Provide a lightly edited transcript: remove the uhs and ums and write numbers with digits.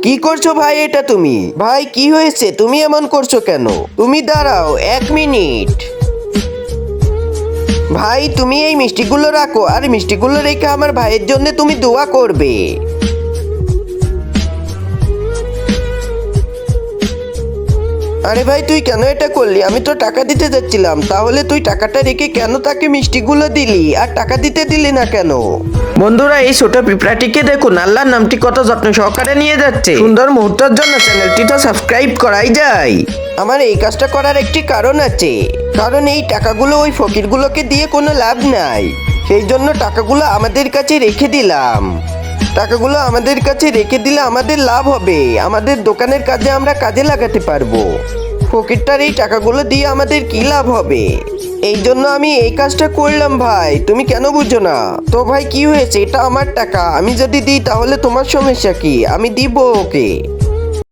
কি করছো ভাই এটা তুমি? ভাই কি হয়েছে? তুমি এমন করছো কেন? তুমি দাঁড়াও 1 মিনিট। ভাই তুমি এই মিষ্টিগুলো রাখো, আর মিষ্টিগুলো রেখে আমার ভাইয়ের জন্য তুমি দোয়া করবে। আরে ভাই তুই কেন এটা করলি? আমি তো টাকা দিতে যাচ্ছিলাম, তাহলে তুই টাকাটা রেখে কেন তাকে মিষ্টিগুলো দিলি আর টাকা দিতে দিলি না কেন? বন্ধুরা এই ছোট পিঁপড়াটিকে দেখুন, আল্লাহর নামটি কত যত্ন সহকারে নিয়ে যাচ্ছে। সুন্দর মুহূর্তের জন্য চ্যানেলটি তো সাবস্ক্রাইব করাই যায়। আমার এই কাজটা করার একটি কারণ আছে, কারণ এই টাকাগুলো ওই ফকিরগুলোকে দিয়ে কোনো লাভ নাই, সেই জন্য টাকাগুলো আমাদের কাছে রেখে দিলাম। টাকাগুলো আমাদের কাছে রেখে দিলে আমাদের লাভ হবে, আমাদের দোকানের কাজে আমরা কাজে লাগাতে পারবো। ফকিরটার এই টাকাগুলো দিয়ে আমাদের কি লাভ হবে? এই জন্য আমি এই কাজটা করলাম ভাই, তুমি কেন বুঝো না? তো ভাই কি হয়েছে? এটা আমার টাকা, আমি যদি দিই তাহলে তোমার সমস্যা কি? আমি দিব ওকে।